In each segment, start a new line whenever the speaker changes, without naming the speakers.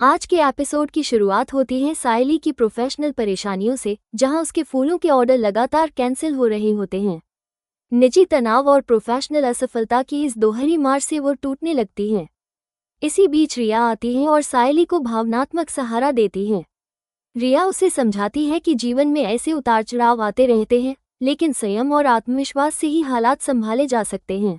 आज के एपिसोड की शुरुआत होती है सायली की प्रोफेशनल परेशानियों से, जहां उसके फूलों के ऑर्डर लगातार कैंसिल हो रहे होते हैं। निजी तनाव और प्रोफेशनल असफलता की इस दोहरी मार से वो टूटने लगती है। इसी बीच रिया आती है और सायली को भावनात्मक सहारा देती है। रिया उसे समझाती है कि जीवन में ऐसे उतार चढ़ाव आते रहते हैं, लेकिन संयम और आत्मविश्वास से ही हालात संभाले जा सकते हैं।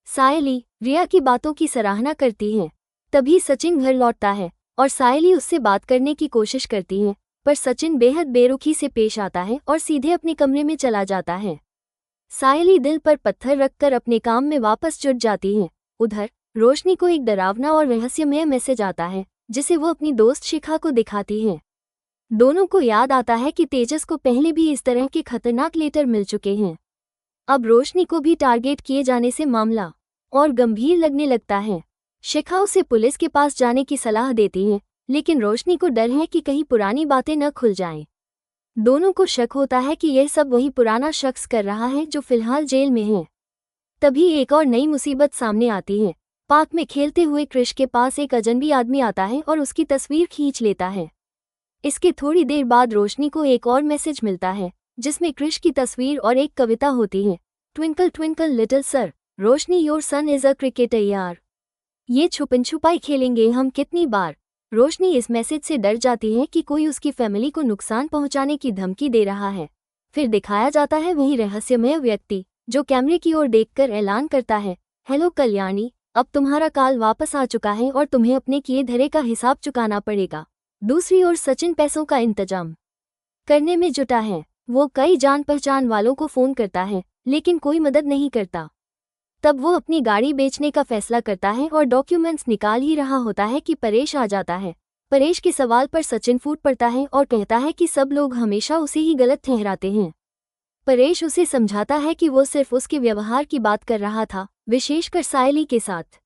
सायली रिया की बातों की सराहना करती है। तभी सचिन घर लौटता है और सायली उससे बात करने की कोशिश करती है, पर सचिन बेहद बेरुखी से पेश आता है और सीधे अपने कमरे में चला जाता है। सायली दिल पर पत्थर रखकर अपने काम में वापस जुट जाती है। उधर रोशनी को एक डरावना और रहस्यमय मैसेज आता है, जिसे वो अपनी दोस्त शिखा को दिखाती है। दोनों को याद आता है कि तेजस को पहले भी इस तरह के खतरनाक लेटर मिल चुके हैं। अब रोशनी को भी टारगेट किए जाने से मामला और गंभीर लगने लगता है। शिखा उसे पुलिस के पास जाने की सलाह देती है, लेकिन रोशनी को डर है कि कहीं पुरानी बातें न खुल जाएं। दोनों को शक होता है कि यह सब वही पुराना शख्स कर रहा है जो फिलहाल जेल में है। तभी एक और नई मुसीबत सामने आती है। पार्क में खेलते हुए कृष के पास एक अजनबी आदमी आता है और उसकी तस्वीर खींच लेता है। इसके थोड़ी देर बाद रोशनी को एक और मैसेज मिलता है, जिसमें कृष की तस्वीर और एक कविता होती है। Twinkle twinkle little sir, Roshni your son is a cricketer यार। ये छुपन छुपाई खेलेंगे हम कितनी बार। रोशनी इस मैसेज से डर जाती है कि कोई उसकी फैमिली को नुकसान पहुंचाने की धमकी दे रहा है। फिर दिखाया जाता है वही रहस्यमय व्यक्ति, जो कैमरे की ओर देखकर ऐलान करता है, हेलो कल्याणी, अब तुम्हारा काल वापस आ चुका है और तुम्हें अपने किए धरे का हिसाब चुकाना पड़ेगा। दूसरी ओर सचिन पैसों का इंतजाम करने में जुटा है। वो कई जान पहचान वालों को फोन करता है, लेकिन कोई मदद नहीं करता। तब वो अपनी गाड़ी बेचने का फैसला करता है और डॉक्यूमेंट्स निकाल ही रहा होता है कि परेश आ जाता है। परेश के सवाल पर सचिन फूट पड़ता है और कहता है कि सब लोग हमेशा उसे ही गलत ठहराते हैं। परेश उसे समझाता है कि वो सिर्फ उसके व्यवहार की बात कर रहा था, विशेषकर सायली के साथ।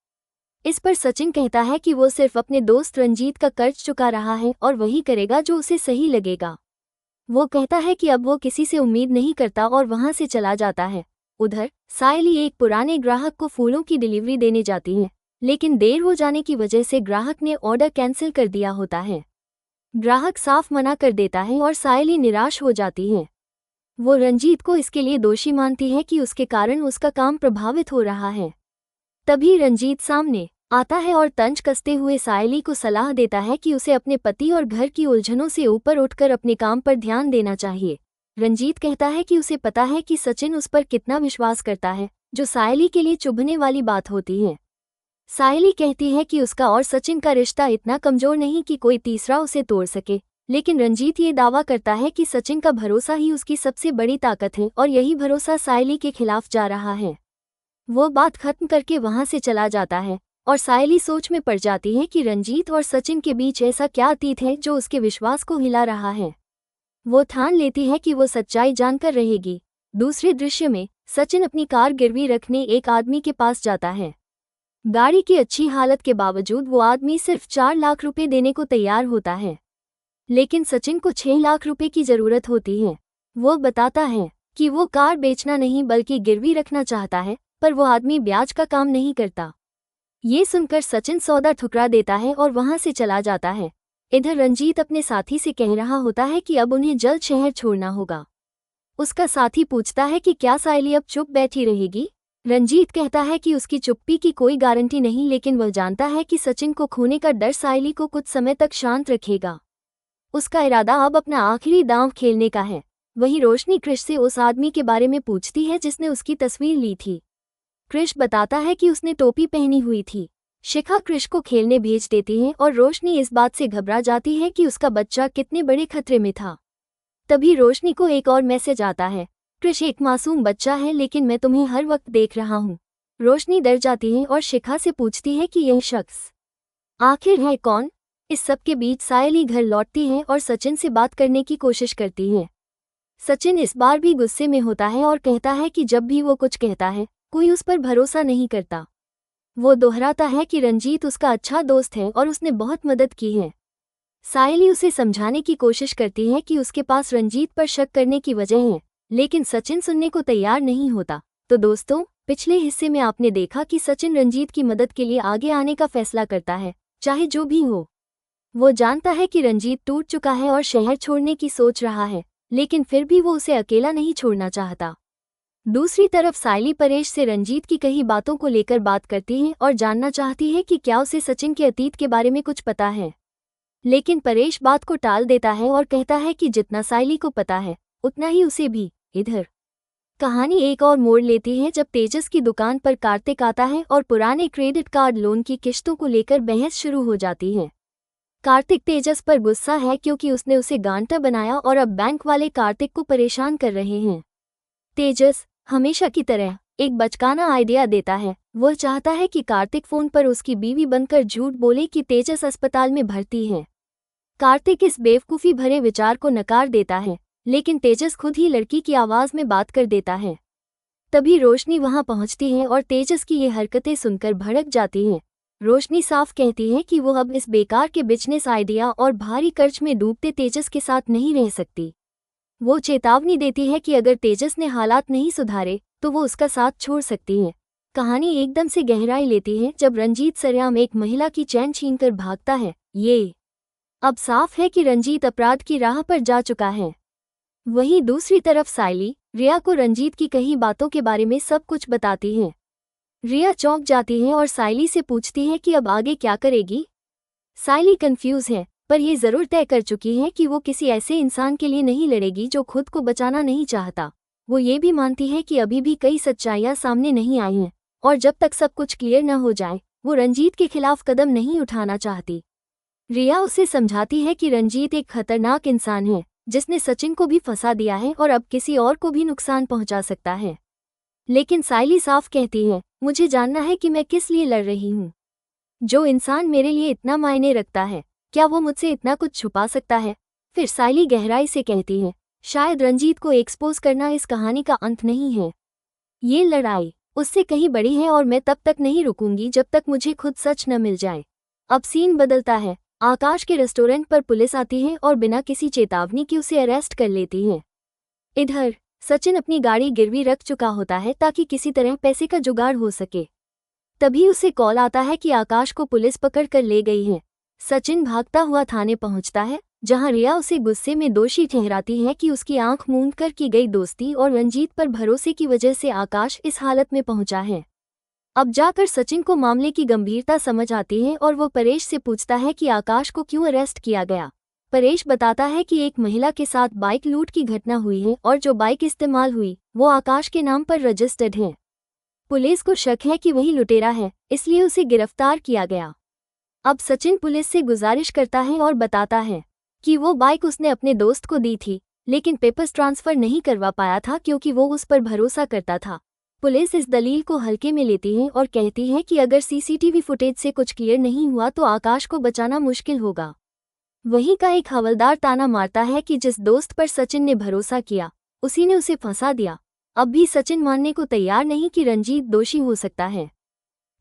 इस पर सचिन कहता है कि वो सिर्फ अपने दोस्त रंजीत का कर्ज चुका रहा है और वही करेगा जो उसे सही लगेगा। वो कहता है कि अब वो किसी से उम्मीद नहीं करता और वहां से चला जाता है। उधर सायली एक पुराने ग्राहक को फूलों की डिलीवरी देने जाती है, लेकिन देर हो जाने की वजह से ग्राहक ने ऑर्डर कैंसिल कर दिया होता है। ग्राहक साफ मना कर देता है और सायली निराश हो जाती है। वो रंजीत को इसके लिए दोषी मानती है कि उसके कारण उसका काम प्रभावित हो रहा है। तभी रंजीत सामने आता है और तंज कसते हुए सायली को सलाह देता है कि उसे अपने पति और घर की उलझनों से ऊपर उठकर अपने काम पर ध्यान देना चाहिए। रंजीत कहता है कि उसे पता है कि सचिन उस पर कितना विश्वास करता है, जो सायली के लिए चुभने वाली बात होती है। सायली कहती है कि उसका और सचिन का रिश्ता इतना कमजोर नहीं कि कोई तीसरा उसे तोड़ सके, लेकिन रंजीत ये दावा करता है कि सचिन का भरोसा ही उसकी सबसे बड़ी ताकत है और यही भरोसा सायली के खिलाफ जा रहा है। वो बात खत्म करके वहां से चला जाता है और सायली सोच में पड़ जाती है कि रंजीत और सचिन के बीच ऐसा क्या अतीत है जो उसके विश्वास को हिला रहा है। वो ठान लेती है कि वो सच्चाई जानकर रहेगी। दूसरे दृश्य में सचिन अपनी कार गिरवी रखने एक आदमी के पास जाता है। गाड़ी की अच्छी हालत के बावजूद वो आदमी सिर्फ 4 लाख रुपए देने को तैयार होता है, लेकिन सचिन को 6 लाख रुपए की जरूरत होती है। वो बताता है कि वो कार बेचना नहीं बल्कि गिरवी रखना चाहता है, पर वो आदमी ब्याज का काम नहीं करता। ये सुनकर सचिन सौदा ठुकरा देता है और वहां से चला जाता है। इधर रंजीत अपने साथी से कह रहा होता है कि अब उन्हें जल्द शहर छोड़ना होगा। उसका साथी पूछता है कि क्या सायली अब चुप बैठी रहेगी। रंजीत कहता है कि उसकी चुप्पी की कोई गारंटी नहीं, लेकिन वह जानता है कि सचिन को खोने का डर सायली को कुछ समय तक शांत रखेगा। उसका इरादा अब अपना आखिरी दांव खेलने का है। वहीं रोशनी कृष से उस आदमी के बारे में पूछती है जिसने उसकी तस्वीर ली थी। कृष बताता है कि उसने टोपी पहनी हुई थी। शिखा कृष को खेलने भेज देती है और रोशनी इस बात से घबरा जाती है कि उसका बच्चा कितने बड़े खतरे में था। तभी रोशनी को एक और मैसेज आता है, कृष एक मासूम बच्चा है, लेकिन मैं तुम्हें हर वक्त देख रहा हूँ। रोशनी डर जाती है और शिखा से पूछती है कि यह शख्स आखिर है कौन। इस सब के बीच सायली घर लौटती है और सचिन से बात करने की कोशिश करती है। सचिन इस बार भी गुस्से में होता है और कहता है कि जब भी वो कुछ कहता है, कोई उस पर भरोसा नहीं करता। वो दोहराता है कि रंजीत उसका अच्छा दोस्त है और उसने बहुत मदद की है। सायली उसे समझाने की कोशिश करती है कि उसके पास रंजीत पर शक करने की वजह है, लेकिन सचिन सुनने को तैयार नहीं होता। तो दोस्तों, पिछले हिस्से में आपने देखा कि सचिन रंजीत की मदद के लिए आगे आने का फैसला करता है, चाहे जो भी हो। वो जानता है कि रंजीत टूट चुका है और शहर छोड़ने की सोच रहा है, लेकिन फिर भी वो उसे अकेला नहीं छोड़ना चाहता। दूसरी तरफ सायली परेश से रंजीत की कई बातों को लेकर बात करती है और जानना चाहती है कि क्या उसे सचिन के अतीत के बारे में कुछ पता है। लेकिन परेश बात को टाल देता है और कहता है कि जितना सायली को पता है उतना ही उसे भी। इधर कहानी एक और मोड़ लेती है जब तेजस की दुकान पर कार्तिक आता है और पुराने क्रेडिट कार्ड लोन की किश्तों को लेकर बहस शुरू हो जाती है। कार्तिक तेजस पर गुस्सा है क्योंकि उसने उसे गांटा बनाया और अब बैंक वाले कार्तिक को परेशान कर रहे हैं। तेजस हमेशा की तरह एक बचकाना आइडिया देता है। वह चाहता है कि कार्तिक फोन पर उसकी बीवी बनकर झूठ बोले कि तेजस अस्पताल में भर्ती है। कार्तिक इस बेवकूफ़ी भरे विचार को नकार देता है, लेकिन तेजस खुद ही लड़की की आवाज़ में बात कर देता है। तभी रोशनी वहां पहुंचती है और तेजस की ये हरकतें सुनकर भड़क जाती है। रोशनी साफ कहती है कि वो अब इस बेकार के बिजनेस आइडिया और भारी कर्ज में डूबते तेजस के साथ नहीं रह सकती। वो चेतावनी देती है कि अगर तेजस ने हालात नहीं सुधारे तो वो उसका साथ छोड़ सकती है। कहानी एकदम से गहराई लेती है जब रंजीत सरेआम एक महिला की चैन छीनकर भागता है। ये अब साफ है कि रंजीत अपराध की राह पर जा चुका है। वहीं दूसरी तरफ सायली रिया को रंजीत की कई बातों के बारे में सब कुछ बताती है। रिया चौंक जाती है और सायली से पूछती है कि अब आगे क्या करेगी। सायली कंफ्यूज है, पर यह जरूर तय कर चुकी है कि वो किसी ऐसे इंसान के लिए नहीं लड़ेगी जो खुद को बचाना नहीं चाहता। वो ये भी मानती है कि अभी भी कई सच्चाइयां सामने नहीं आई हैं और जब तक सब कुछ क्लियर न हो जाए वो रंजीत के खिलाफ कदम नहीं उठाना चाहती। रिया उसे समझाती है कि रंजीत एक खतरनाक इंसान है जिसने सचिन को भी फंसा दिया है और अब किसी और को भी नुकसान पहुंचा सकता है। लेकिन सायली साफ कहती है, मुझे जानना है कि मैं किस लिए लड़ रही हूँ। जो इंसान मेरे लिए इतना मायने रखता है, क्या वो मुझसे इतना कुछ छुपा सकता है? फिर सायली गहराई से कहती है, शायद रंजीत को एक्सपोज करना इस कहानी का अंत नहीं है। ये लड़ाई उससे कहीं बड़ी है और मैं तब तक नहीं रुकूंगी जब तक मुझे खुद सच न मिल जाए। अब सीन बदलता है। आकाश के रेस्टोरेंट पर पुलिस आती है और बिना किसी चेतावनी के उसे अरेस्ट कर लेती है। इधर सचिन अपनी गाड़ी गिरवी रख चुका होता है ताकि किसी तरह पैसे का जुगाड़ हो सके। तभी उसे कॉल आता है कि आकाश को पुलिस पकड़ कर ले गई है। सचिन भागता हुआ थाने पहुंचता है, जहां रिया उसे गुस्से में दोषी ठहराती है कि उसकी आंख मूंद कर की गई दोस्ती और रंजीत पर भरोसे की वजह से आकाश इस हालत में पहुंचा है। अब जाकर सचिन को मामले की गंभीरता समझ आती है और वो परेश से पूछता है कि आकाश को क्यों अरेस्ट किया गया। परेश बताता है कि एक महिला के साथ बाइक लूट की घटना हुई है और जो बाइक इस्तेमाल हुई वो आकाश के नाम पर रजिस्टर्ड है। पुलिस को शक है कि वही लुटेरा है, इसलिए उसे गिरफ्तार किया गया। अब सचिन पुलिस से गुजारिश करता है और बताता है कि वो बाइक उसने अपने दोस्त को दी थी, लेकिन पेपर्स ट्रांसफर नहीं करवा पाया था क्योंकि वो उस पर भरोसा करता था। पुलिस इस दलील को हल्के में लेती है और कहती है कि अगर सीसीटीवी फुटेज से कुछ क्लियर नहीं हुआ तो आकाश को बचाना मुश्किल होगा। वहीं का एक हवलदार ताना मारता है कि जिस दोस्त पर सचिन ने भरोसा किया उसी ने उसे फंसा दिया। अब भी सचिन मानने को तैयार नहीं कि रंजीत दोषी हो सकता है।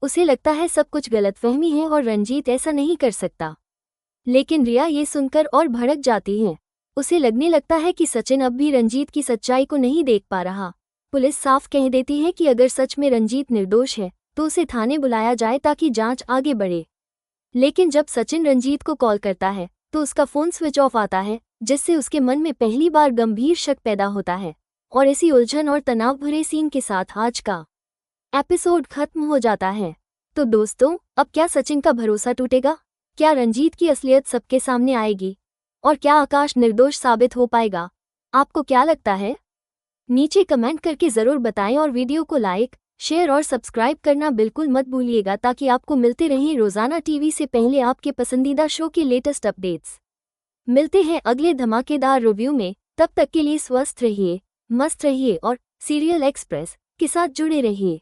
उसे लगता है सब कुछ गलतफहमी है और रंजीत ऐसा नहीं कर सकता। लेकिन रिया ये सुनकर और भड़क जाती है। उसे लगने लगता है कि सचिन अब भी रंजीत की सच्चाई को नहीं देख पा रहा। पुलिस साफ कह देती है कि अगर सच में रंजीत निर्दोष है तो उसे थाने बुलाया जाए ताकि जांच आगे बढ़े। लेकिन जब सचिन रंजीत को कॉल करता है तो उसका फ़ोन स्विच ऑफ आता है, जिससे उसके मन में पहली बार गंभीर शक पैदा होता है। और इसी उलझन और तनाव भरे सीन के साथ आज का एपिसोड खत्म हो जाता है। तो दोस्तों, अब क्या सचिन का भरोसा टूटेगा? क्या रंजीत की असलियत सबके सामने आएगी? और क्या आकाश निर्दोष साबित हो पाएगा? आपको क्या लगता है? नीचे कमेंट करके ज़रूर बताएं और वीडियो को लाइक, शेयर और सब्सक्राइब करना बिल्कुल मत भूलिएगा ताकि आपको मिलते रहें रोज़ाना टीवी से पहले आपके पसंदीदा शो के लेटेस्ट अपडेट्स। मिलते हैं अगले धमाकेदार रिव्यू में। तब तक के लिए स्वस्थ रहिए, मस्त रहिए और सीरियल एक्सप्रेस के साथ जुड़े रहिए।